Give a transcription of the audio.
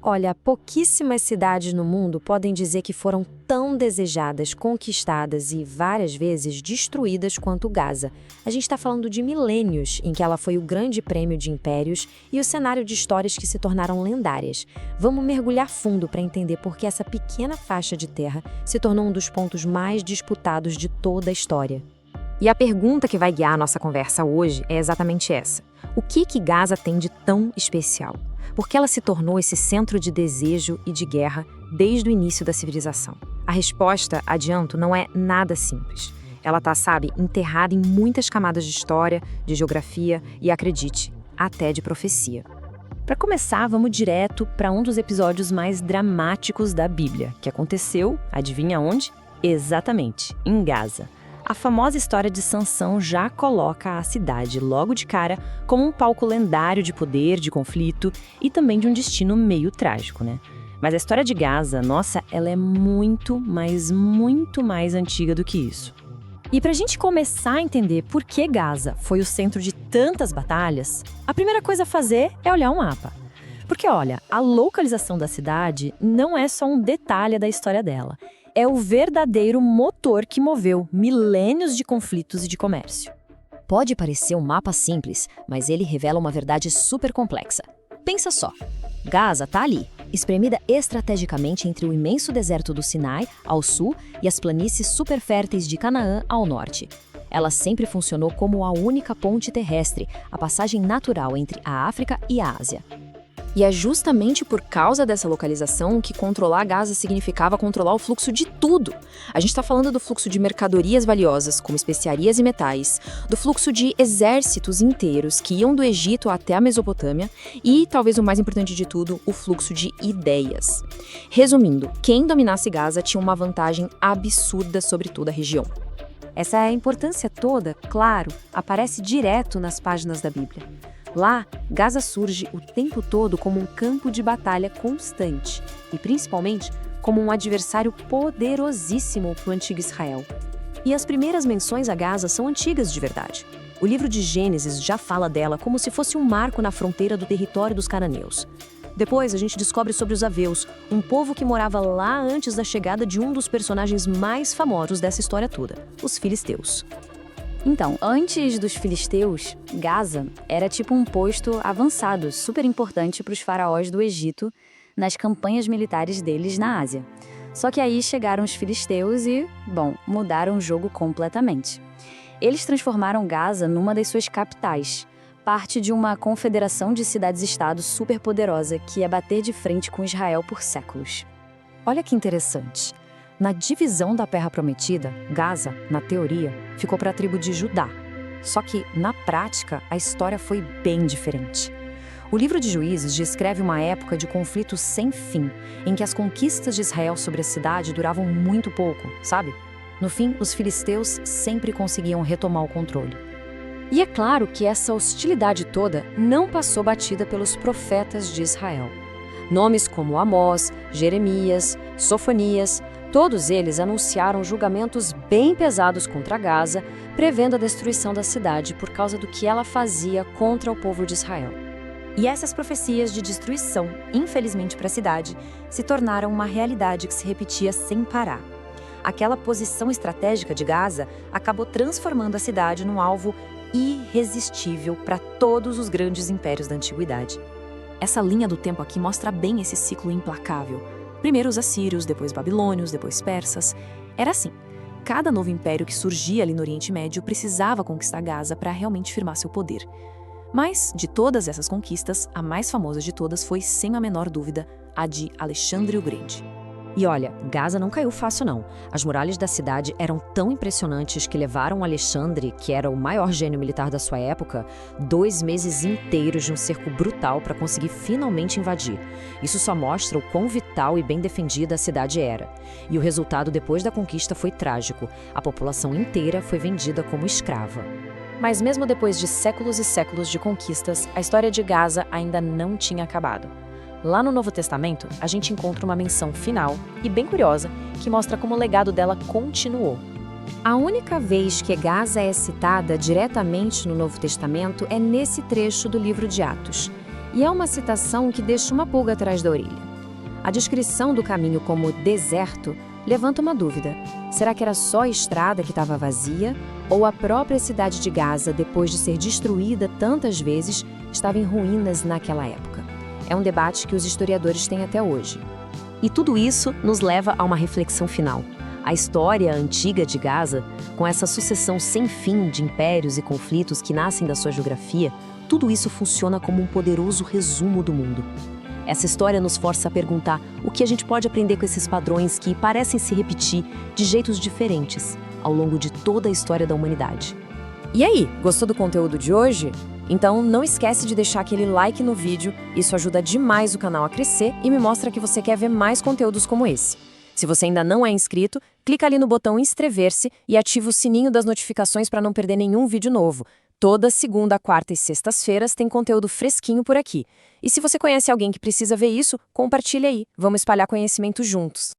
Olha, pouquíssimas cidades no mundo podem dizer que foram tão desejadas, conquistadas e várias vezes destruídas quanto Gaza. A gente está falando de milênios em que ela foi o grande prêmio de impérios e o cenário de histórias que se tornaram lendárias. Vamos mergulhar fundo para entender por que essa pequena faixa de terra se tornou um dos pontos mais disputados de toda a história. E a pergunta que vai guiar a nossa conversa hoje é exatamente essa. O que Gaza tem de tão especial? Por que ela se tornou esse centro de desejo e de guerra desde o início da civilização? A resposta, adianto, não é nada simples. Ela está, enterrada em muitas camadas de história, de geografia e, acredite, até de profecia. Para começar, vamos direto para um dos episódios mais dramáticos da Bíblia, que aconteceu, adivinha onde? Exatamente, em Gaza. A famosa história de Sansão já coloca a cidade logo de cara como um palco lendário de poder, de conflito e também de um destino meio trágico, né? Mas a história de Gaza, nossa, ela é muito mais antiga do que isso. E para a gente começar a entender por que Gaza foi o centro de tantas batalhas, a primeira coisa a fazer é olhar um mapa. Porque, olha, a localização da cidade não é só um detalhe da história dela. É o verdadeiro motor que moveu milênios de conflitos e de comércio. Pode parecer um mapa simples, mas ele revela uma verdade super complexa. Pensa só, Gaza está ali, espremida estrategicamente entre o imenso deserto do Sinai, ao sul, e as planícies super férteis de Canaã, ao norte. Ela sempre funcionou como a única ponte terrestre, a passagem natural entre a África e a Ásia. E é justamente por causa dessa localização que controlar Gaza significava controlar o fluxo de tudo. A gente está falando do fluxo de mercadorias valiosas, como especiarias e metais, do fluxo de exércitos inteiros que iam do Egito até a Mesopotâmia e, talvez o mais importante de tudo, o fluxo de ideias. Resumindo, quem dominasse Gaza tinha uma vantagem absurda sobre toda a região. Essa importância toda, claro, aparece direto nas páginas da Bíblia. Lá, Gaza surge o tempo todo como um campo de batalha constante e, principalmente, como um adversário poderosíssimo para o antigo Israel. E as primeiras menções a Gaza são antigas de verdade. O livro de Gênesis já fala dela como se fosse um marco na fronteira do território dos cananeus. Depois, a gente descobre sobre os Aveus, um povo que morava lá antes da chegada de um dos personagens mais famosos dessa história toda, os filisteus. Então, antes dos filisteus, Gaza era tipo um posto avançado, super importante para os faraós do Egito nas campanhas militares deles na Ásia. Só que aí chegaram os filisteus e, mudaram o jogo completamente. Eles transformaram Gaza numa das suas capitais, parte de uma confederação de cidades-estado superpoderosa que ia bater de frente com Israel por séculos. Olha que interessante. Na divisão da Terra Prometida, Gaza, na teoria, ficou para a tribo de Judá. Só que, na prática, a história foi bem diferente. O livro de Juízes descreve uma época de conflito sem fim, em que as conquistas de Israel sobre a cidade duravam muito pouco, sabe? No fim, os filisteus sempre conseguiam retomar o controle. E é claro que essa hostilidade toda não passou batida pelos profetas de Israel. Nomes como Amós, Jeremias, Sofonias, todos eles anunciaram julgamentos bem pesados contra Gaza, prevendo a destruição da cidade por causa do que ela fazia contra o povo de Israel. E essas profecias de destruição, infelizmente para a cidade, se tornaram uma realidade que se repetia sem parar. Aquela posição estratégica de Gaza acabou transformando a cidade num alvo irresistível para todos os grandes impérios da antiguidade. Essa linha do tempo aqui mostra bem esse ciclo implacável. Primeiro os assírios, depois babilônios, depois persas. Era assim. Cada novo império que surgia ali no Oriente Médio precisava conquistar Gaza para realmente firmar seu poder. Mas, de todas essas conquistas, a mais famosa de todas foi, sem a menor dúvida, a de Alexandre o Grande. E olha, Gaza não caiu fácil não. As muralhas da cidade eram tão impressionantes que levaram Alexandre, que era o maior gênio militar da sua época, 2 meses inteiros de um cerco brutal para conseguir finalmente invadir. Isso só mostra o quão vital e bem defendida a cidade era. E o resultado depois da conquista foi trágico. A população inteira foi vendida como escrava. Mas mesmo depois de séculos e séculos de conquistas, a história de Gaza ainda não tinha acabado. Lá no Novo Testamento, a gente encontra uma menção final, e bem curiosa, que mostra como o legado dela continuou. A única vez que Gaza é citada diretamente no Novo Testamento é nesse trecho do livro de Atos. E é uma citação que deixa uma pulga atrás da orelha. A descrição do caminho como deserto levanta uma dúvida. Será que era só a estrada que estava vazia? Ou a própria cidade de Gaza, depois de ser destruída tantas vezes, estava em ruínas naquela época? É um debate que os historiadores têm até hoje. E tudo isso nos leva a uma reflexão final. A história antiga de Gaza, com essa sucessão sem fim de impérios e conflitos que nascem da sua geografia, tudo isso funciona como um poderoso resumo do mundo. Essa história nos força a perguntar o que a gente pode aprender com esses padrões que parecem se repetir de jeitos diferentes ao longo de toda a história da humanidade. E aí, gostou do conteúdo de hoje? Então não esquece de deixar aquele like no vídeo, isso ajuda demais o canal a crescer e me mostra que você quer ver mais conteúdos como esse. Se você ainda não é inscrito, clica ali no botão inscrever-se e ativa o sininho das notificações para não perder nenhum vídeo novo. Toda segunda, quarta e sextas-feiras tem conteúdo fresquinho por aqui. E se você conhece alguém que precisa ver isso, compartilha aí. Vamos espalhar conhecimento juntos.